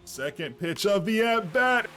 Second pitch of the at-bat.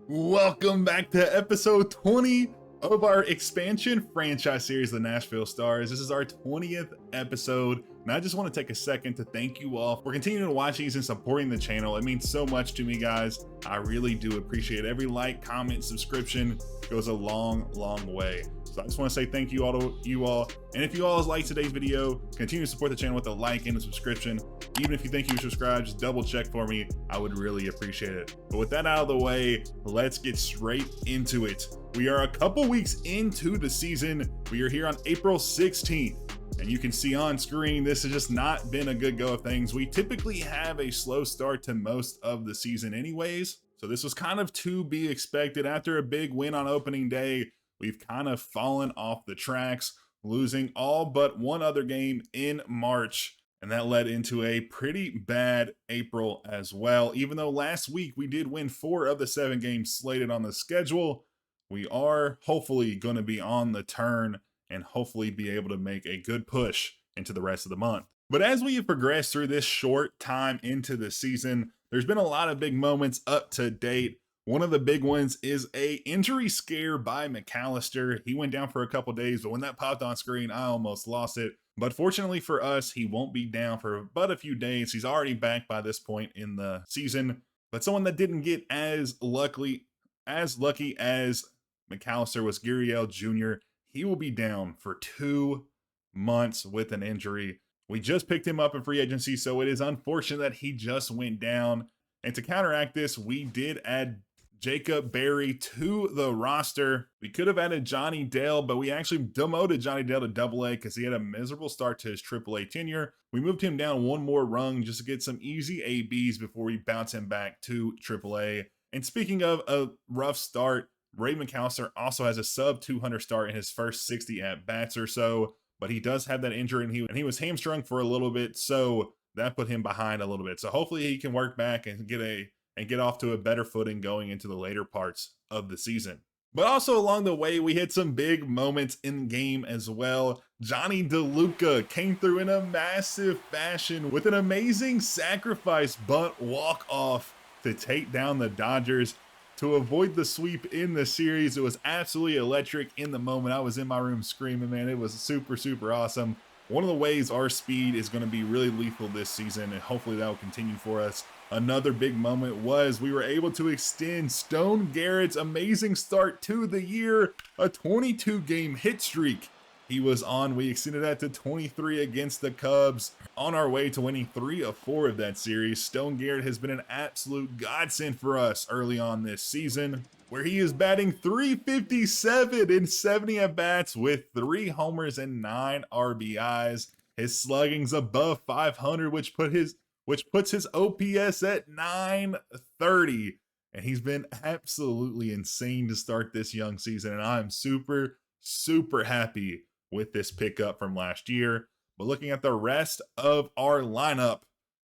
Welcome back to episode 20 of our expansion franchise series, the Nashville Stars. This is our 20th episode, and I just want to take a second to thank you all for continuing to watch these and supporting the channel. It means so much to me, guys. I really do appreciate it. Every like, comment, subscription goes a long way. So I just want to say thank you all to you all. And if you all like today's video, continue to support the channel with a like and a subscription. Even if you think you subscribe, just double check for me. I would really appreciate it. But with that out of the way, let's get straight into it. We are a couple weeks into the season. We are here on April 16th. And you can see on screen, this has just not been a good go of things. We typically have a slow start to most of the season anyways. So this was kind of to be expected. After a big win on opening day, we've kind of fallen off the tracks, losing all but one other game in March. And that led into a pretty bad April as well. Even though last week we did win 4 of the 7 games slated on the schedule, we are hopefully going to be on the turn and hopefully be able to make a good push into the rest of the month. But as we have progressed through this short time into the season, there's been a lot of big moments up to date. One of the big ones is a injury scare by McAllister. He went down for a couple days, but when that popped on screen, I almost lost it. But fortunately for us, he won't be down for but a few days. He's already back by this point in the season. But someone that didn't get as lucky as McAllister was Garrett Jr. He will be down for 2 months with an injury. We just picked him up in free agency, so it is unfortunate that he just went down. And to counteract this, we did add Jacob Berry to the roster. We could have added Johnny Dale, but we actually demoted Johnny Dale to AA because he had a miserable start to his AAA tenure. We moved him down one more rung just to get some easy ABs before we bounce him back to AAA. And speaking of a rough start, Ray McAllister also has a sub 200 start in his first 60 at-bats or so, but he does have that injury and he was hamstrung for a little bit, so that put him behind a little bit. So hopefully he can work back and get off to a better footing going into the later parts of the season. But also along the way, we had some big moments in game as well. Johnny DeLuca came through in a massive fashion with an amazing sacrifice bunt walk-off to take down the Dodgers to avoid the sweep in the series. It was absolutely electric in the moment. I was in my room screaming, man. It was super awesome. One of the ways our speed is going to be really lethal this season, and hopefully that will continue for us. Another big moment was we were able to extend Stone Garrett's amazing start to the year, a 22-game hit streak he was on. We extended that to 23 against the Cubs, on our way to winning 3 of 4 of that series. Stone Garrett has been an absolute godsend for us early on this season, where he is batting .357 in 70 at-bats with 3 homers and 9 RBIs. His slugging's above 500, which puts his OPS at 930. And he's been absolutely insane to start this young season, and I'm super happy with this pickup from last year. But looking at the rest of our lineup,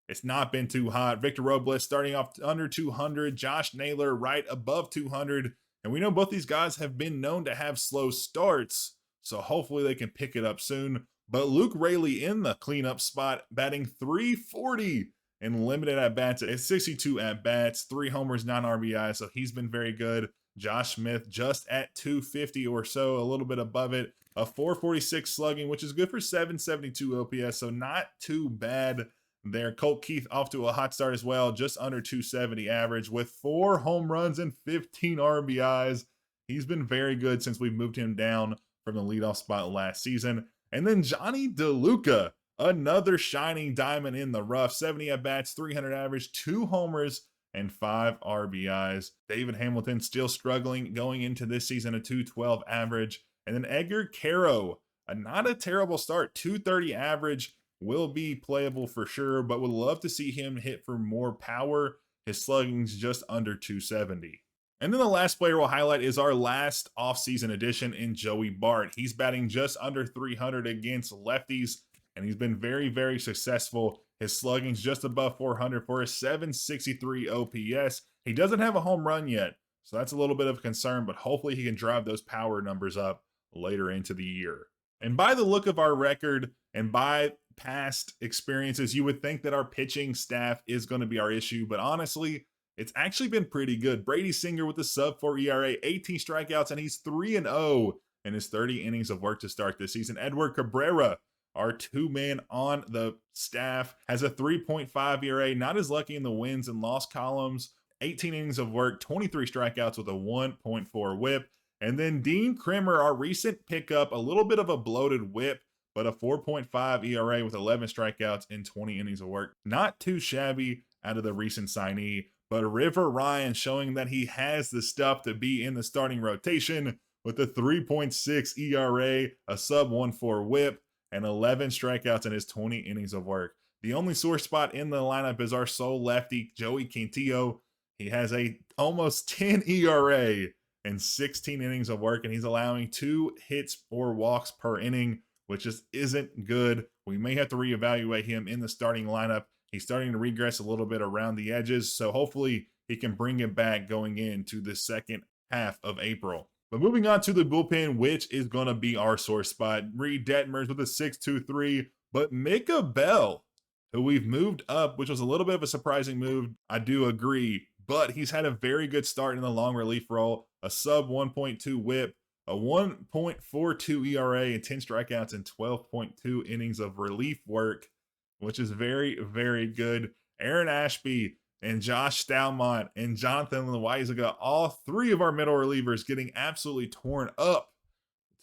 it's not been too hot. Victor Robles starting off under 200, Josh Naylor right above 200. And we know both these guys have been known to have slow starts, so hopefully they can pick it up soon. But Luke Raley in the cleanup spot, batting .340 in limited at-bats at 62 at-bats, 3 homers, 9 RBIs, so he's been very good. Josh Smith just at .250 or so, a little bit above it. A .446 slugging, which is good for .772 OPS, so not too bad there. Colt Keith off to a hot start as well, just under .270 average with 4 home runs and 15 RBIs. He's been very good since we moved him down from the leadoff spot last season. And then Johnny DeLuca, another shining diamond in the rough, 70 at-bats, 300 average, 2 homers, and 5 RBIs. David Hamilton still struggling going into this season, a .212 average. And then Edgar Caro, not a terrible start, .230 average, will be playable for sure, but would love to see him hit for more power. His slugging's just under .270. And then the last player we'll highlight is our last offseason addition in Joey Bart. He's batting just under .300 against lefties, and he's been very successful. His slugging's just above .400 for a .763 OPS. He doesn't have a home run yet, so that's a little bit of a concern, but hopefully he can drive those power numbers up later into the year. And by the look of our record and by past experiences, you would think that our pitching staff is going to be our issue, but honestly, it's actually been pretty good. Brady Singer with a sub-4 ERA, 18 strikeouts, and he's 3-0 in his 30 innings of work to start this season. Edward Cabrera, our two-man on the staff, has a 3.5 ERA, not as lucky in the wins and loss columns. 18 innings of work, 23 strikeouts with a 1.4 whip. And then Dean Kremer, our recent pickup, a little bit of a bloated whip, but a 4.5 ERA with 11 strikeouts in 20 innings of work. Not too shabby out of the recent signee, but River Ryan showing that he has the stuff to be in the starting rotation with a 3.6 ERA, a sub-1.4 whip, and 11 strikeouts in his 20 innings of work. The only sore spot in the lineup is our sole lefty, Joey Cantillo. He has a almost 10 ERA and 16 innings of work, and he's allowing 2 hits or walks per inning, which just isn't good. We may have to reevaluate him in the starting lineup. He's starting to regress a little bit around the edges, so hopefully he can bring it back going into the second half of April. But moving on to the bullpen, which is going to be our sore spot. Reed Detmers with a 6.23, but Micah Bell, who we've moved up, which was a little bit of a surprising move, I do agree, but he's had a very good start in the long relief role, a sub 1.2 whip, a 1.42 ERA, and 10 strikeouts and 12.2 innings of relief work, which is very, very good. Aaron Ashby and Josh Stalmont and Jonathan Loaizaga, all 3 of our middle relievers getting absolutely torn up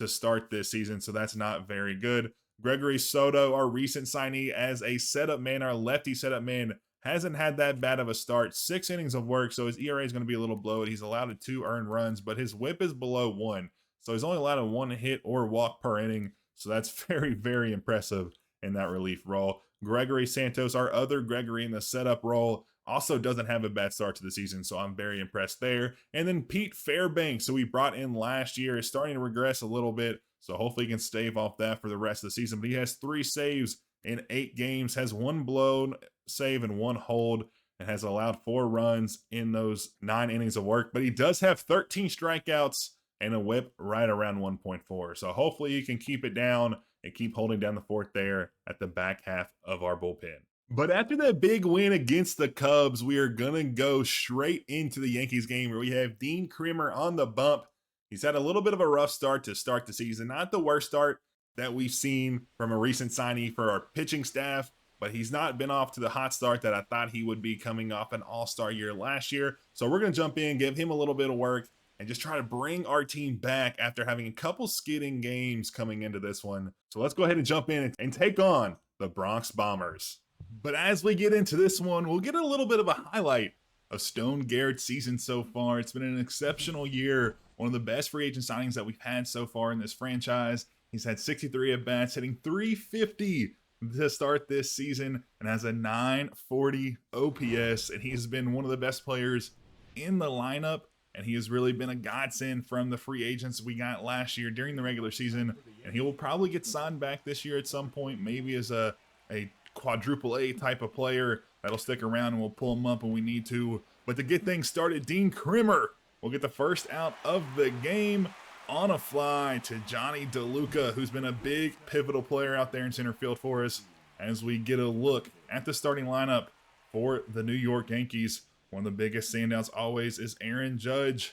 to start this season, so that's not very good. Gregory Soto, our recent signee as a setup man, our lefty setup man, hasn't had that bad of a start. 6 innings of work, so his ERA is going to be a little bloated. He's allowed 2 earned runs, but his whip is below 1, so he's only allowed 1 hit or walk per inning, so that's very, very impressive in that relief role. Gregory Santos, our other Gregory in the setup role, also doesn't have a bad start to the season, so I'm very impressed there. And then Pete Fairbanks, who we brought in last year, is starting to regress a little bit, so hopefully he can stave off that for the rest of the season. But he has 3 saves in 8 games, has 1 blown save and 1 hold, and has allowed 4 runs in those 9 innings of work. But he does have 13 strikeouts and a whip right around 1.4. So hopefully he can keep it down and keep holding down the fort there at the back half of our bullpen. But after that big win against the Cubs, we are going to go straight into the Yankees game where we have Dean Kremer on the bump. He's had a little bit of a rough start to start the season. Not the worst start that we've seen from a recent signee for our pitching staff, but he's not been off to the hot start that I thought he would be coming off an all-star year last year. So we're going to jump in, give him a little bit of work, and just try to bring our team back after having a couple skidding games coming into this one. So let's go ahead and jump in and take on the Bronx Bombers. But as we get into this one, we'll get a little bit of a highlight of Stone Garrett's season so far. It's been an exceptional year, one of the best free agent signings that we've had so far in this franchise. He's had 63 at-bats, hitting .350 to start this season, and has a .940 OPS, and he's been one of the best players in the lineup, and he has really been a godsend from the free agents we got last year during the regular season, and he will probably get signed back this year at some point, maybe as a quadruple A type of player that'll stick around, and we'll pull him up when we need to. But to get things started, Dean Kremer will get the first out of the game on a fly to Johnny DeLuca, who's been a big pivotal player out there in center field for us. As we get a look at the starting lineup for the New York Yankees, one of the biggest standouts always is Aaron Judge,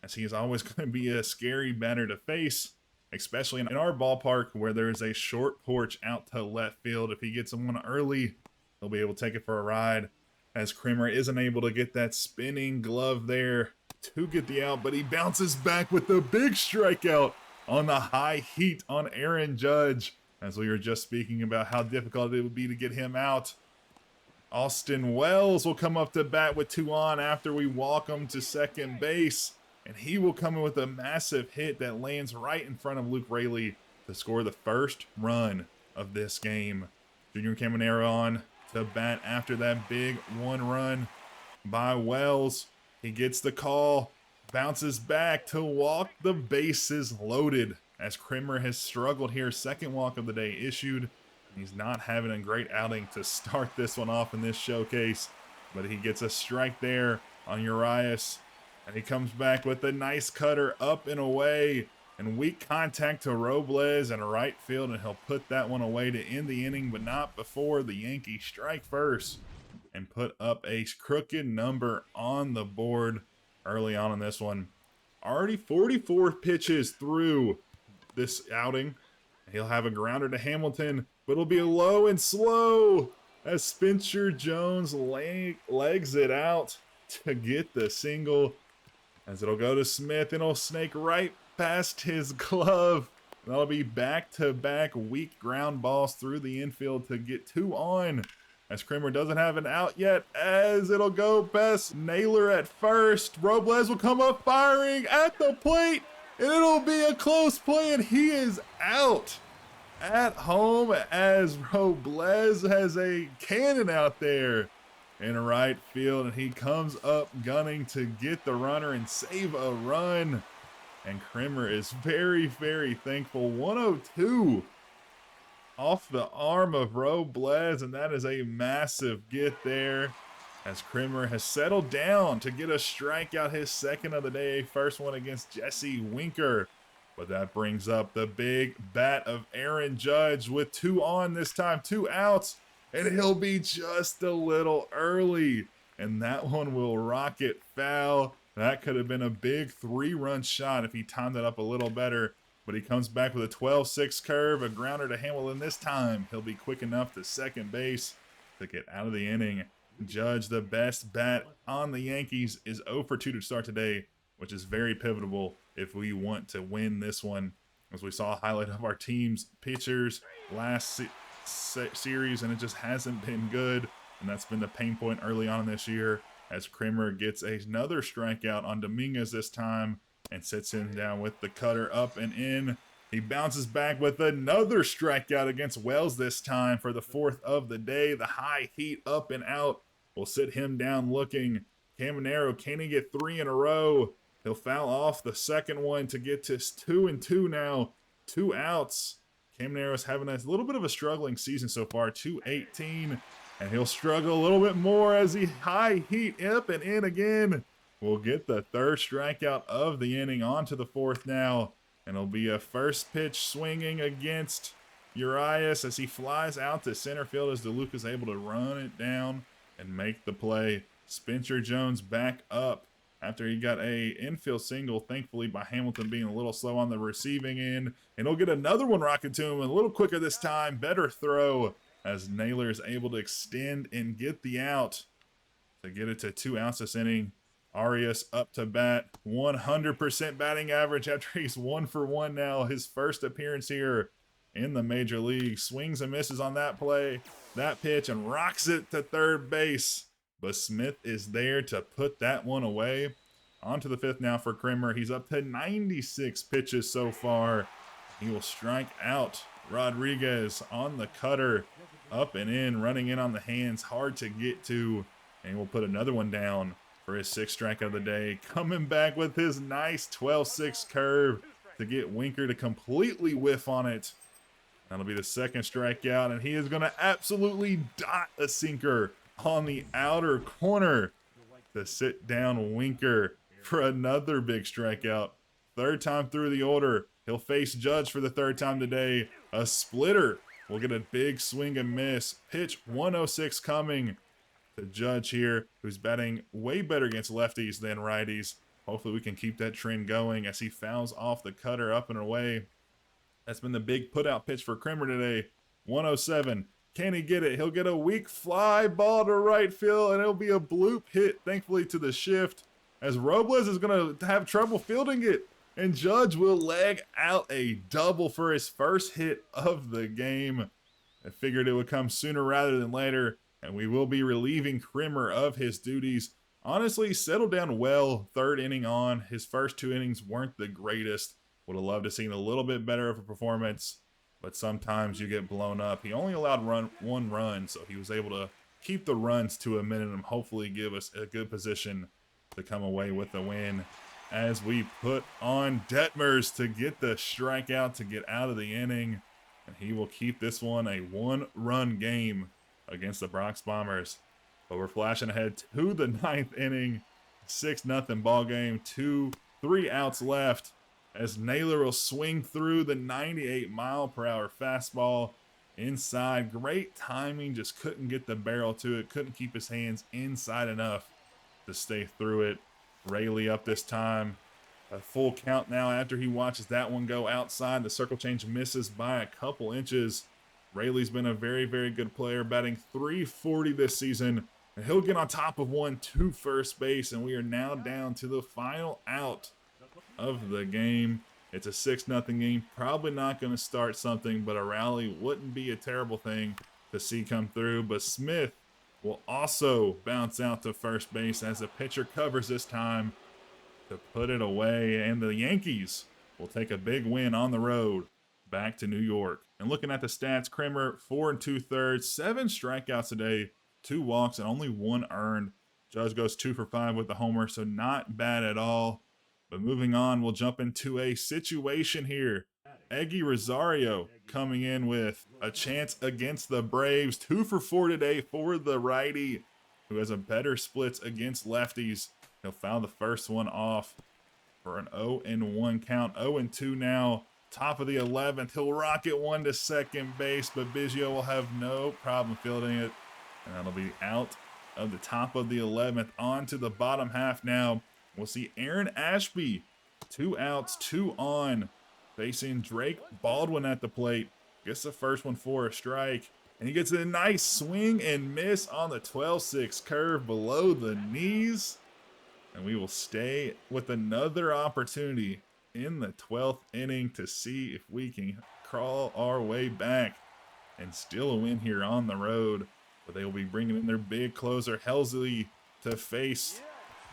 as he is always going to be a scary batter to face, especially in our ballpark where there is a short porch out to left field. If he gets someone early, he'll be able to take it for a ride, as Kremer isn't able to get that spinning glove there to get the out, but he bounces back with the big strikeout on the high heat on Aaron Judge, as we were just speaking about how difficult it would be to get him out. Austin Wells will come up to bat with 2 on after we walk him to second base, and he will come in with a massive hit that lands right in front of Luke Raley to score the first run of this game. Junior Caminero on to bat after that big 1 run by Wells. He gets the call, bounces back to walk the bases loaded, as Kremer has struggled here. Second walk of the day issued. He's not having a great outing to start this one off in this showcase, but he gets a strike there on Urias, and he comes back with a nice cutter up and away And weak contact to Robles in right field, and he'll put that one away to end the inning, but not before the Yankees strike first and put up a crooked number on the board early on in this one. Already 44 pitches through this outing. He'll have a grounder to Hamilton, but it'll be low and slow as Spencer Jones legs it out to get the single, as it'll go to Smith and it'll snake right past his glove. That'll be back-to-back weak ground balls through the infield to get 2 on, as Kremer doesn't have an out yet, as it'll go past Naylor at first. Robles will come up firing at the plate, and it'll be a close play, and he is out at home, as Robles has a cannon out there in right field, and he comes up gunning to get the runner and save a run. And Kremer is very, very thankful. 102 off the arm of Robles, and that is a massive get there, as Kremer has settled down to get a strikeout, his second of the day, first one against Jesse Winker. But that brings up the big bat of Aaron Judge with 2 on this time, 2 outs, and he'll be just a little early, and that one will rocket foul. That could have been a big 3-run shot if he timed it up a little better, but he comes back with a 12-6 curve, a grounder to Hamilton. This time he'll be quick enough to second base to get out of the inning. Judge, the best bat on the Yankees, is 0 for 2 to start today, which is very pivotal if we want to win this one. As we saw a highlight of our team's pitchers last series, and it just hasn't been good, and that's been the pain point early on in this year, as Kremer gets another strikeout on Dominguez this time and sits him down with the cutter up and in. He bounces back with another strikeout against Wells this time for the 4th of the day. The high heat up and out will sit him down looking. Caminero, can he get 3 in a row? He'll foul off the second one to get to 2-2 now. 2 outs. Caminero's having a little bit of a struggling season so far, 218. And he'll struggle a little bit more as he high heat up and in again. We'll get the 3rd strikeout of the inning, on to the 4th now. And it'll be a first pitch swinging against Urias as he flies out to center field, as DeLuca is able to run it down and make the play. Spencer Jones back up after he got a infield single, thankfully, by Hamilton being a little slow on the receiving end. And he'll get another one rocking to him, a little quicker this time. Better throw, as Naylor is able to extend and get the out to get it to 2 outs this inning. Arias up to bat, 100% batting average after he's 1 for 1 now. His first appearance here in the major league. Swings and misses on that play, that pitch, and rocks it to third base. But Smith is there to put that one away. On to the 5th now for Kremer. He's up to 96 pitches so far. He will strike out Rodriguez on the cutter, up and in, running in on the hands, hard to get to, and we'll put another one down for his 6th strikeout of the day. Coming back with his nice 12-6 curve to get Winker to completely whiff on it. That'll be the 2nd strikeout, and he is going to absolutely dot a sinker on the outer corner to sit down Winker for another big strikeout. 3rd time through the order. He'll face Judge for the 3rd time today. A splitter. We'll get a big swing and miss. Pitch 106 coming to Judge here, who's batting way better against lefties than righties. Hopefully we can keep that trend going as he fouls off the cutter up and away. That's been the big put-out pitch for Kremer today. 107. Can he get it? He'll get a weak fly ball to right field, and it'll be a bloop hit, thankfully, to the shift, as Robles is going to have trouble fielding it. And Judge will leg out a double for his first hit of the game. I figured it would come sooner rather than later, and we will be relieving Kremer of his duties. Honestly, settled down well, 3rd inning on. His first 2 innings weren't the greatest. Would have loved to seen a little bit better of a performance, but sometimes you get blown up. He only allowed 1 run, so he was able to keep the runs to a minimum, hopefully give us a good position to come away with the win. As we put on Detmers to get the strikeout to get out of the inning, and he will keep this one a 1-run game against the Bronx Bombers. But we're flashing ahead to the 9th inning, 6-0 ball game, 3 outs left. as Naylor will swing through the 98-mile-per-hour fastball inside. Great timing, just couldn't get the barrel to it, couldn't keep his hands inside enough to stay through it. Rayleigh up this time. A full count now after he watches that one go outside. The circle change misses by a couple inches. Rayleigh's been a very, very good player, batting .340 this season. And he'll get on top of one to first base, and we are now down to the final out of the game. It's a 6-0 game. Probably not going to start something, but a rally wouldn't be a terrible thing to see come through. But Smith will also bounce out to first base as the pitcher covers this time to put it away, and the Yankees will take a big win on the road back to New York. And looking at the stats, Kremer 4 2/3, 7 strikeouts today, 2 walks, and only 1 earned. Judge goes 2 for 5 with the homer, so not bad at all. But moving on, we'll jump into a situation here. Eggy Rosario coming in with a chance against the Braves. 2 for 4 today for the righty, who has a better splits against lefties. He'll foul the first one off for an 0-1 count. 0-2 now. Top of the 11th. He'll rocket one to second base, but Biggio will have no problem fielding it. And that'll be out of the top of the 11th. On to the bottom half now. We'll see Aaron Ashby. 2 outs, 2 on. Facing Drake Baldwin at the plate. Gets the first one for a strike. And he gets a nice swing and miss on the 12-6 curve below the knees. And we will stay with another opportunity in the 12th inning to see if we can crawl our way back and steal a win here on the road. But they will be bringing in their big closer, Helsley, to face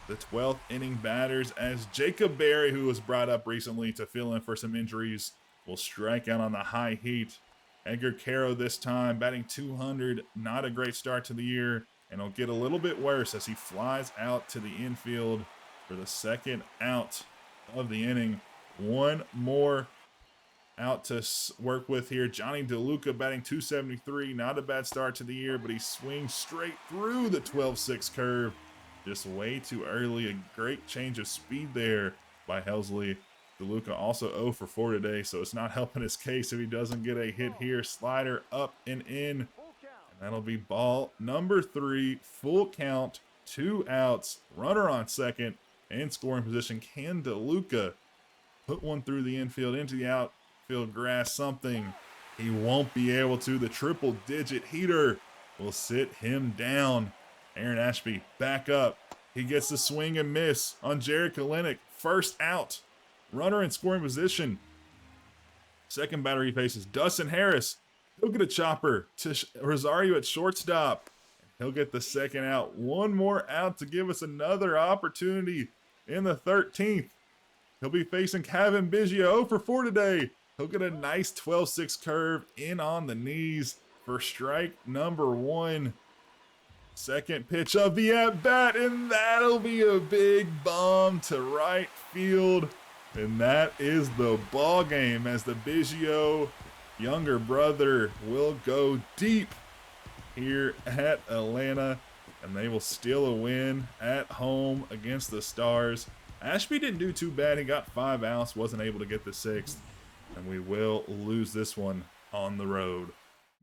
the 12th inning batters as Jacob Berry, who was brought up recently to fill in for some injuries, will strike out on the high heat. Edgar Caro this time, batting .200, not a great start to the year. And it'll get a little bit worse as he flies out to the infield for the second out of the inning. One more out to work with here. Johnny DeLuca batting .273. Not a bad start to the year, but he swings straight through the 12-6 curve. Just way too early. A great change of speed there by Helsley. DeLuca also 0 for 4 today, so it's not helping his case if he doesn't get a hit here. Slider up and in. That'll be ball number 3, full count, 2 outs, runner on second, and scoring position. Can DeLuca put one through the infield into the outfield grass? Something he won't be able to. The triple-digit heater will sit him down. Aaron Ashby back up. He gets the swing and miss on Jared Kelenic. First out, runner in scoring position. Second batter he faces Dustin Harris. He'll get a chopper to Rosario at shortstop. He'll get the second out. One more out to give us another opportunity in the 13th. He'll be facing Kevin Biggio. 0 for 4 today. He'll get a nice 12-6 curve in on the knees for strike number 1. Second pitch of the at-bat, and that'll be a big bomb to right field. And that is the ball game as the Biggio younger brother will go deep here at Atlanta, and they will steal a win at home against the Stars. Ashby didn't do too bad. He got 5 outs, wasn't able to get the 6th, and we will lose this one on the road.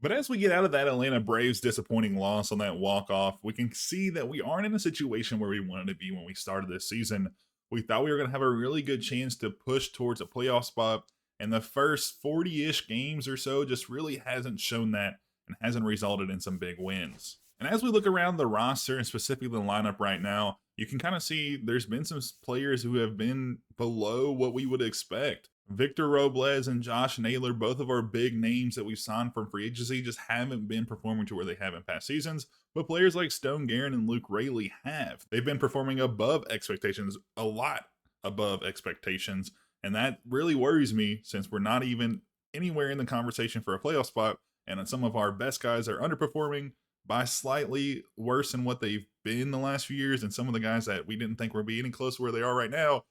But as we get out of that Atlanta Braves disappointing loss on that walk-off, we can see that we aren't in a situation where we wanted to be when we started this season. We thought we were going to have a really good chance to push towards a playoff spot, and the first 40-ish games or so just really hasn't shown that and hasn't resulted in some big wins. And as we look around the roster and specifically the lineup right now, you can kind of see there's been some players who have been below what we would expect. Victor Robles and Josh Naylor, both of our big names that we've signed from free agency, just haven't been performing to where they have in past seasons. But players like Stone Garrett and Luke Rayleigh have. They've been performing above expectations, a lot above expectations. And that really worries me since we're not even anywhere in the conversation for a playoff spot. And some of our best guys are underperforming by slightly worse than what they've been the last few years. And some of the guys that we didn't think would be any close to where they are right now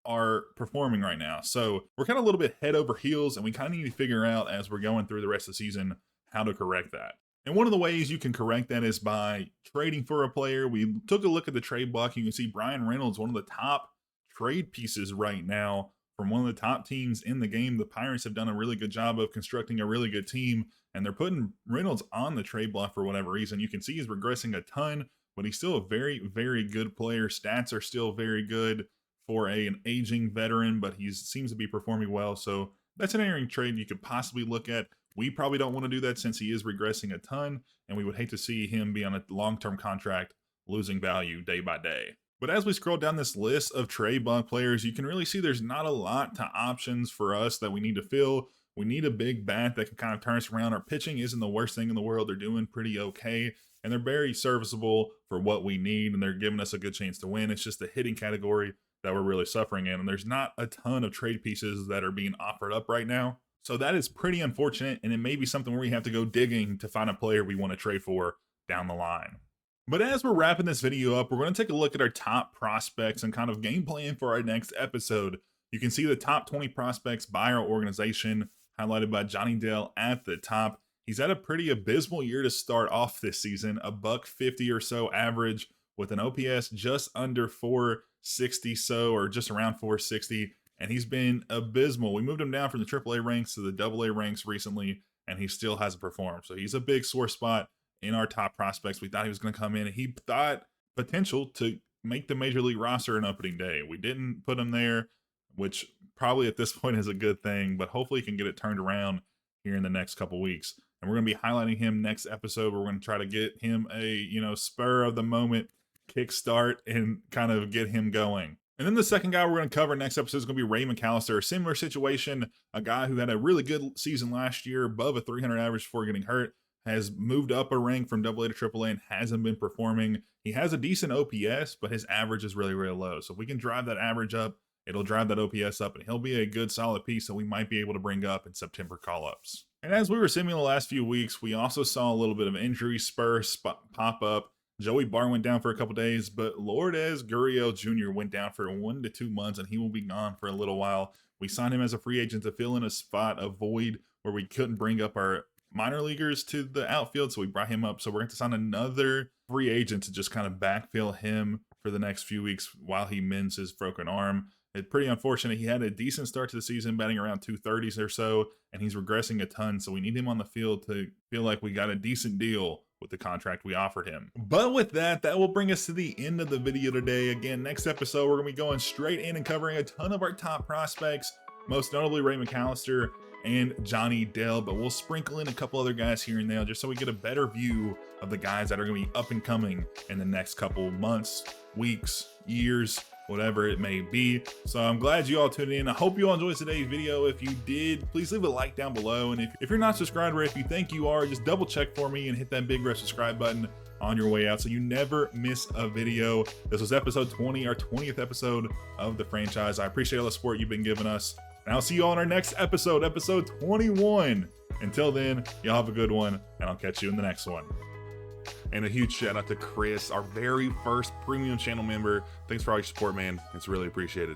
are performing right now. So we're kind of a little bit head over heels, and we kind of need to figure out as we're going through the rest of the season how to correct that. And one of the ways you can correct that is by trading for a player. We took a look at the trade block. You can see Brian Reynolds, one of the top trade pieces right now from one of the top teams in the game. The Pirates have done a really good job of constructing a really good team, and they're putting Reynolds on the trade block for whatever reason. You can see he's regressing a ton, but he's still a very, very good player. Stats are still very good for an aging veteran, but he seems to be performing well. So that's an entering trade you could possibly look at. We probably don't want to do that since he is regressing a ton, and we would hate to see him be on a long-term contract, losing value day by day. But as we scroll down this list of trade block players, you can really see there's not a lot to options for us that we need to fill. We need a big bat that can kind of turn us around. Our pitching isn't the worst thing in the world. They're doing pretty okay, and they're very serviceable for what we need, and they're giving us a good chance to win. It's just the hitting category that we're really suffering in, and there's not a ton of trade pieces that are being offered up right now. So that is pretty unfortunate, and it may be something where we have to go digging to find a player we want to trade for down the line. But as we're wrapping this video up, we're going to take a look at our top prospects and kind of game plan for our next episode. You can see the top 20 prospects by our organization, highlighted by Johnny Dale at the top. He's had a pretty abysmal year to start off this season, a $150 or so average with an OPS just under 460 or just around 460, and he's been abysmal. We moved him down from the AAA ranks to the AA ranks recently, and he still hasn't performed. So he's a big sore spot in our top prospects. We thought he was going to come in, and he thought potential to make the major league roster on opening day. We didn't put him there, which probably at this point is a good thing, but hopefully he can get it turned around here in the next couple weeks. And we're going to be highlighting him next episode. We're going to try to get him a, spur of the moment kickstart and kind of get him going. And then the second guy we're going to cover next episode is going to be Ray McAllister. A similar situation, a guy who had a really good season last year, above a 300 average before getting hurt, has moved up a rank from AA to AAA and hasn't been performing. He has a decent OPS, but his average is really, really low. So if we can drive that average up, it'll drive that OPS up, and he'll be a good solid piece that we might be able to bring up in September call-ups. And as we were seeing in the last few weeks, we also saw a little bit of injury spurs pop up. Joey Barr went down for a couple days, but Lourdes Gurriel Jr. went down for 1 to 2 months, and he will be gone for a little while. We signed him as a free agent to fill in a spot, a void where we couldn't bring up our minor leaguers to the outfield, so we brought him up. So we're going to sign another free agent to just kind of backfill him for the next few weeks while he mends his broken arm. It's pretty unfortunate. He had a decent start to the season, batting around 230s or so, and he's regressing a ton. So we need him on the field to feel like we got a decent deal with the contract we offered him. But with that will bring us to the end of the video today. Again, next episode, we're going to be going straight in and covering a ton of our top prospects, most notably Ray McAllister and Johnny Dale, but we'll sprinkle in a couple other guys here and there just so we get a better view of the guys that are going to be up and coming in the next couple months, weeks, years, whatever it may be. So I'm glad you all tuned in. I hope you all enjoyed today's video. If you did, please leave a like down below. And if you're not subscribed, or if you think you are, just double check for me and hit that big red subscribe button on your way out so you never miss a video. This was episode 20, our 20th episode of the franchise. I appreciate all the support you've been giving us. And I'll see you all in our next episode, episode 21. Until then, y'all have a good one, and I'll catch you in the next one. And a huge shout out to Chris, our very first premium channel member. Thanks for all your support, man. It's really appreciated.